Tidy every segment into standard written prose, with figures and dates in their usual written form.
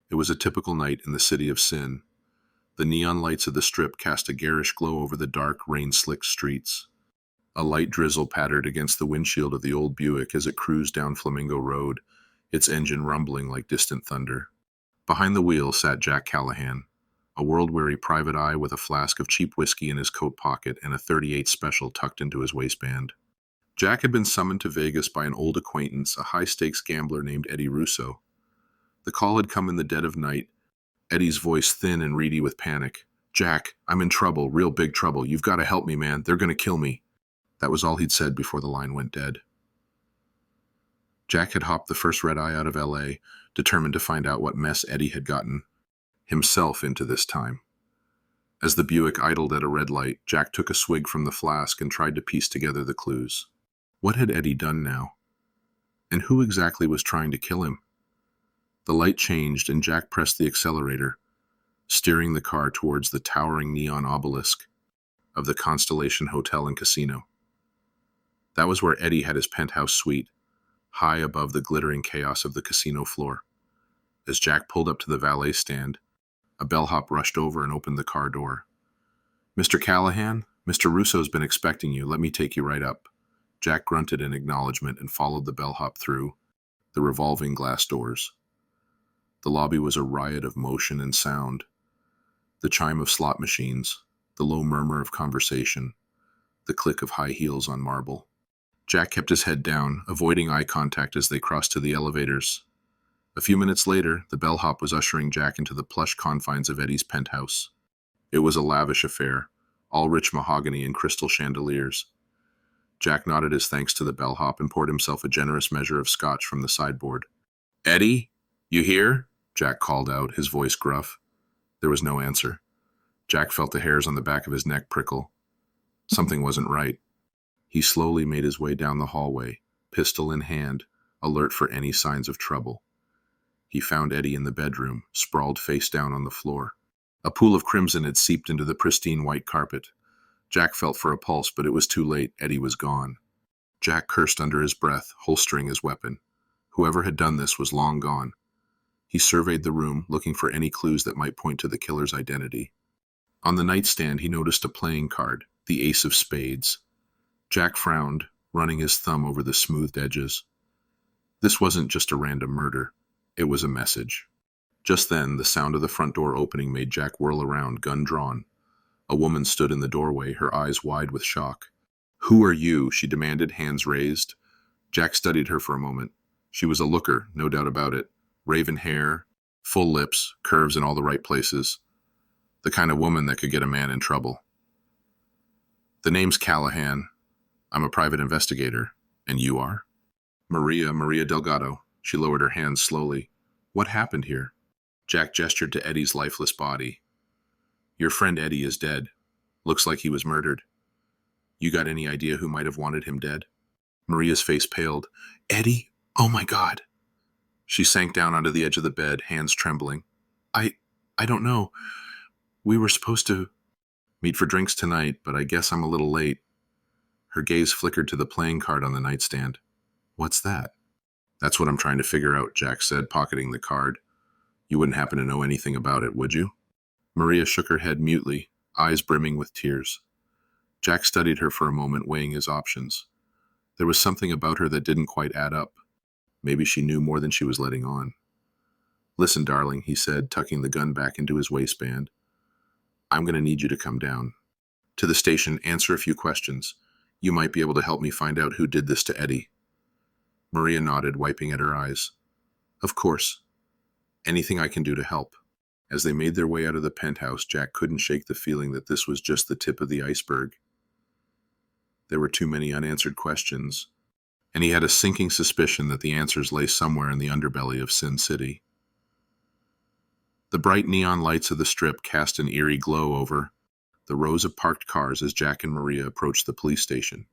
It was a typical night in the city of sin. The neon lights of the strip cast a garish glow over the dark, rain-slicked streets. A light drizzle pattered against the windshield of the old Buick as it cruised down Flamingo Road, its engine rumbling like distant thunder. Behind the wheel sat Jack Callahan, a world-weary private eye with a flask of cheap whiskey in his coat pocket and a .38 special tucked into his waistband. Jack had been summoned to Vegas by an old acquaintance, a high-stakes gambler named Eddie Russo. The call had come in the dead of night, Eddie's voice thin and reedy with panic. "Jack, I'm in trouble, real big trouble. You've got to help me, man. They're going to kill me." That was all he'd said before the line went dead. Jack had hopped the first red-eye out of L.A., determined to find out what mess Eddie had gotten himself into this time. As the Buick idled at a red light, Jack took a swig from the flask and tried to piece together the clues. What had Eddie done now? And who exactly was trying to kill him? The light changed and Jack pressed the accelerator, steering the car towards the towering neon obelisk of the Constellation Hotel and Casino. That was where Eddie had his penthouse suite, high above the glittering chaos of the casino floor. As Jack pulled up to the valet stand, a bellhop rushed over and opened the car door. "Mr. Callahan, Mr. Russo's been expecting you. Let me take you right up." Jack grunted in acknowledgement and followed the bellhop through the revolving glass doors. The lobby was a riot of motion and sound. The chime of slot machines, the low murmur of conversation, the click of high heels on marble. Jack kept his head down, avoiding eye contact as they crossed to the elevators. A few minutes later, the bellhop was ushering Jack into the plush confines of Eddie's penthouse. It was a lavish affair, all rich mahogany and crystal chandeliers. Jack nodded his thanks to the bellhop and poured himself a generous measure of scotch from the sideboard. "Eddie, you here?" Jack called out, his voice gruff. There was no answer. Jack felt the hairs on the back of his neck prickle. Something wasn't right. He slowly made his way down the hallway, pistol in hand, alert for any signs of trouble. He found Eddie in the bedroom, sprawled face down on the floor. A pool of crimson had seeped into the pristine white carpet. Jack felt for a pulse, but it was too late. Eddie was gone. Jack cursed under his breath, holstering his weapon. Whoever had done this was long gone. He surveyed the room, looking for any clues that might point to the killer's identity. On the nightstand, he noticed a playing card, the Ace of Spades. Jack frowned, running his thumb over the smoothed edges. This wasn't just a random murder. It was a message. Just then, the sound of the front door opening made Jack whirl around, gun drawn. A woman stood in the doorway, her eyes wide with shock. "Who are you?" she demanded, hands raised. Jack studied her for a moment. She was a looker, no doubt about it. Raven hair, full lips, curves in all the right places. The kind of woman that could get a man in trouble. "The name's Callahan. I'm a private investigator. And you are?" Maria Delgado." She lowered her hands slowly. "What happened here?" Jack gestured to Eddie's lifeless body. "Your friend Eddie is dead. Looks like he was murdered. You got any idea who might have wanted him dead?" Maria's face paled. "Eddie? Oh my God." She sank down onto the edge of the bed, hands trembling. I don't know. We were supposed to meet for drinks tonight, but I guess I'm a little late." Her gaze flickered to the playing card on the nightstand. "What's that?" "That's what I'm trying to figure out," Jack said, pocketing the card. "You wouldn't happen to know anything about it, would you?" Maria shook her head mutely, eyes brimming with tears. Jack studied her for a moment, weighing his options. There was something about her that didn't quite add up. Maybe she knew more than she was letting on. "Listen, darling," he said, tucking the gun back into his waistband. "I'm going to need you to come down to the station, answer a few questions. You might be able to help me find out who did this to Eddie." Maria nodded, wiping at her eyes. "Of course. Anything I can do to help." As they made their way out of the penthouse, Jack couldn't shake the feeling that this was just the tip of the iceberg. There were too many unanswered questions, and he had a sinking suspicion that the answers lay somewhere in the underbelly of Sin City. The bright neon lights of the strip cast an eerie glow over the rows of parked cars as Jack and Maria approached the police station.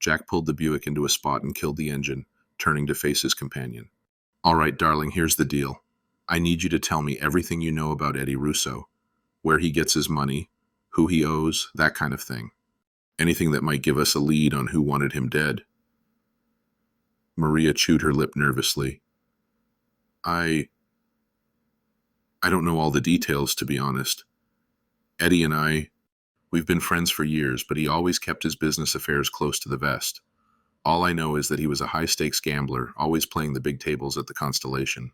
Jack pulled the Buick into a spot and killed the engine, turning to face his companion. "All right, darling, here's the deal. I need you to tell me everything you know about Eddie Russo, where he gets his money, who he owes, that kind of thing. Anything that might give us a lead on who wanted him dead." Maria chewed her lip nervously. I don't know all the details, to be honest. Eddie and we've been friends for years, but he always kept his business affairs close to the vest. All I know is that he was a high-stakes gambler, always playing the big tables at the Constellation.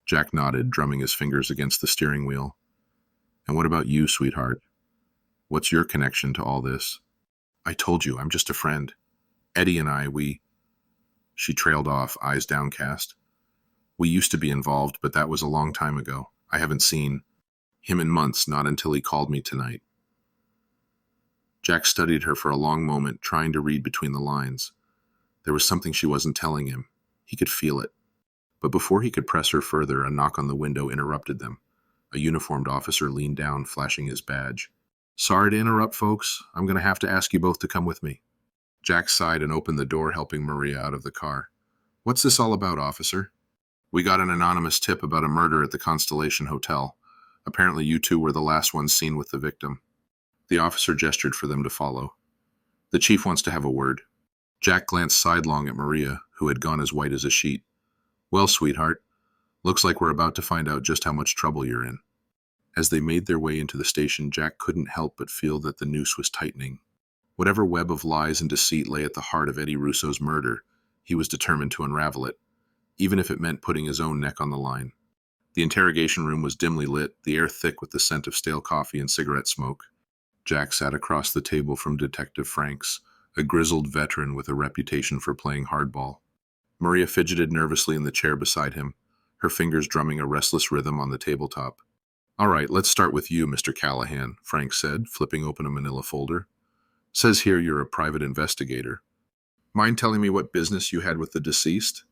Jack nodded, drumming his fingers against the steering wheel. And what about you, sweetheart? What's your connection to all this? I told you, I'm just a friend. Eddie and we... She trailed off, eyes downcast. We used to be involved, but that was a long time ago. I haven't seen him in months, not until he called me tonight. Jack studied her for a long moment, trying to read between the lines. There was something she wasn't telling him. He could feel it. But before he could press her further, a knock on the window interrupted them. A uniformed officer leaned down, flashing his badge. Sorry to interrupt, folks. I'm going to have to ask you both to come with me. Jack sighed and opened the door, helping Maria out of the car. What's this all about, officer? We got an anonymous tip about a murder at the Constellation Hotel. Apparently you two were the last ones seen with the victim. The officer gestured for them to follow. The chief wants to have a word. Jack glanced sidelong at Maria, who had gone as white as a sheet. Well, sweetheart, looks like we're about to find out just how much trouble you're in. As they made their way into the station, Jack couldn't help but feel that the noose was tightening. Whatever web of lies and deceit lay at the heart of Eddie Russo's murder, he was determined to unravel it, even if it meant putting his own neck on the line. The interrogation room was dimly lit, the air thick with the scent of stale coffee and cigarette smoke. Jack sat across the table from Detective Franks, a grizzled veteran with a reputation for playing hardball. Maria fidgeted nervously in the chair beside him, her fingers drumming a restless rhythm on the tabletop. All right, let's start with you, Mr. Callahan, Frank said, flipping open a manila folder. Says here you're a private investigator. Mind telling me what business you had with the deceased?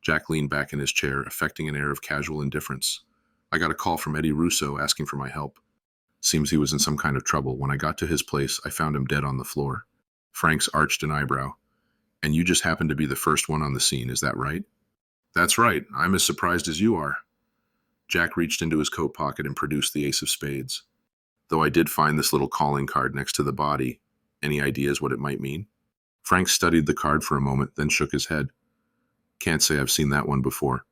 Jack leaned back in his chair, affecting an air of casual indifference. I got a call from Eddie Russo asking for my help. Seems he was in some kind of trouble. When I got to his place, I found him dead on the floor. Franks arched an eyebrow. And you just happened to be the first one on the scene, is that right? That's right. I'm as surprised as you are. Jack reached into his coat pocket and produced the Ace of Spades. Though I did find this little calling card next to the body. Any ideas what it might mean? Frank studied the card for a moment, then shook his head. Can't say I've seen that one before.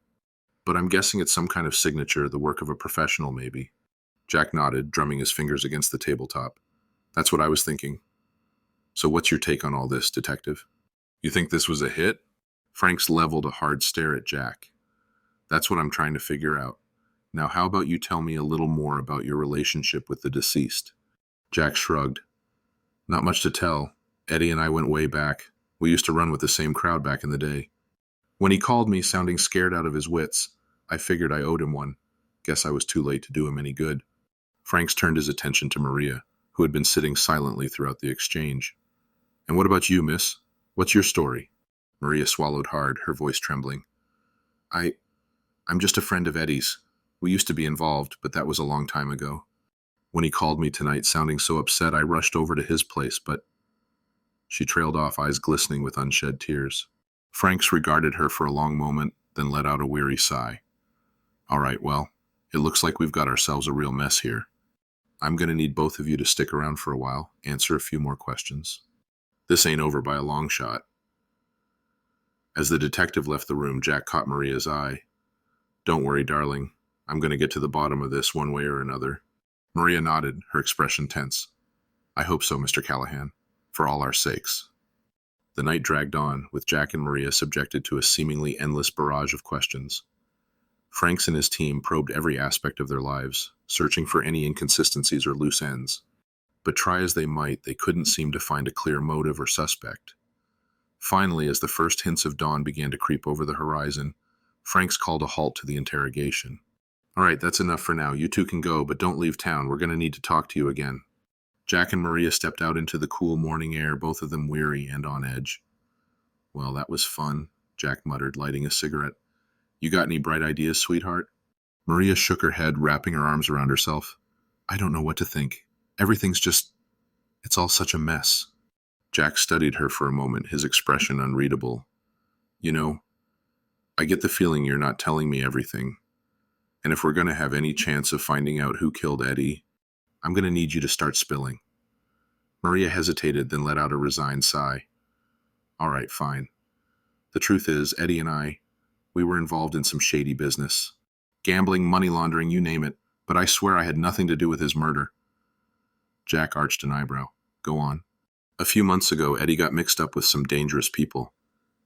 But I'm guessing it's some kind of signature, the work of a professional, maybe. Jack nodded, drumming his fingers against the tabletop. That's what I was thinking. So what's your take on all this, detective? You think this was a hit? Franks leveled a hard stare at Jack. That's what I'm trying to figure out. Now how about you tell me a little more about your relationship with the deceased? Jack shrugged. Not much to tell. Eddie and I went way back. We used to run with the same crowd back in the day. When he called me, sounding scared out of his wits, I figured I owed him one. Guess I was too late to do him any good. Franks turned his attention to Maria, who had been sitting silently throughout the exchange. And what about you, miss? What's your story? Maria swallowed hard, her voice trembling. I'm just a friend of Eddie's. We used to be involved, but that was a long time ago. When he called me tonight, sounding so upset, I rushed over to his place, but... She trailed off, eyes glistening with unshed tears. Franks regarded her for a long moment, then let out a weary sigh. All right, well, it looks like we've got ourselves a real mess here. I'm going to need both of you to stick around for a while, answer a few more questions. This ain't over by a long shot. As the detective left the room, Jack caught Maria's eye. Don't worry, darling. I'm going to get to the bottom of this one way or another. Maria nodded, her expression tense. I hope so, Mr. Callahan, for all our sakes. The night dragged on, with Jack and Maria subjected to a seemingly endless barrage of questions. Franks and his team probed every aspect of their lives, searching for any inconsistencies or loose ends. But try as they might, they couldn't seem to find a clear motive or suspect. Finally, as the first hints of dawn began to creep over the horizon, Franks called a halt to the interrogation. All right, that's enough for now. You two can go, but don't leave town. We're going to need to talk to you again. Jack and Maria stepped out into the cool morning air, both of them weary and on edge. Well, that was fun, Jack muttered, lighting a cigarette. You got any bright ideas, sweetheart? Maria shook her head, wrapping her arms around herself. I don't know what to think. Everything's just... It's all such a mess. Jack studied her for a moment, his expression unreadable. You know, I get the feeling you're not telling me everything. And if we're going to have any chance of finding out who killed Eddie, I'm going to need you to start spilling. Maria hesitated, then let out a resigned sigh. All right, fine. The truth is, Eddie and we were involved in some shady business. Gambling, money laundering, you name it, But I swear I had nothing to do with his murder. Jack arched an eyebrow. Go on. A few months ago, Eddie got mixed up with some dangerous people.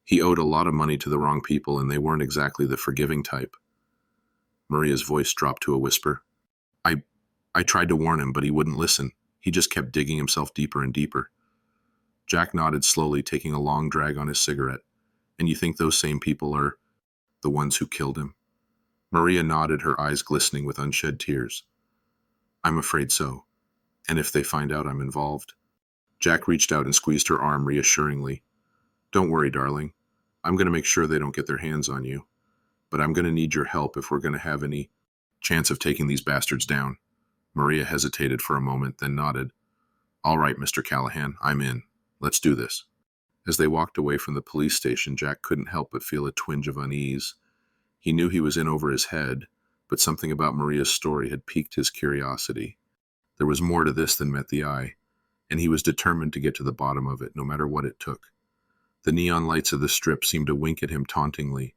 He owed a lot of money to the wrong people, and they weren't exactly the forgiving type. Maria's voice dropped to a whisper. I tried to warn him, but he wouldn't listen. He just kept digging himself deeper and deeper. Jack nodded slowly, taking a long drag on his cigarette. And you think those same people are the ones who killed him? Maria nodded, her eyes glistening with unshed tears. I'm afraid so. And if they find out I'm involved? Jack reached out and squeezed her arm reassuringly. Don't worry, darling. I'm going to make sure they don't get their hands on you. But I'm going to need your help if we're going to have any chance of taking these bastards down. Maria hesitated for a moment, then nodded. All right, Mr. Callahan, I'm in. Let's do this. As they walked away from the police station, Jack couldn't help but feel a twinge of unease. He knew he was in over his head, but something about Maria's story had piqued his curiosity. There was more to this than met the eye, and he was determined to get to the bottom of it, no matter what it took. The neon lights of the strip seemed to wink at him tauntingly,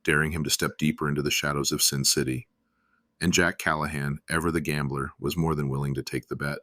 daring him to step deeper into the shadows of Sin City. And Jack Callahan, ever the gambler, was more than willing to take the bet.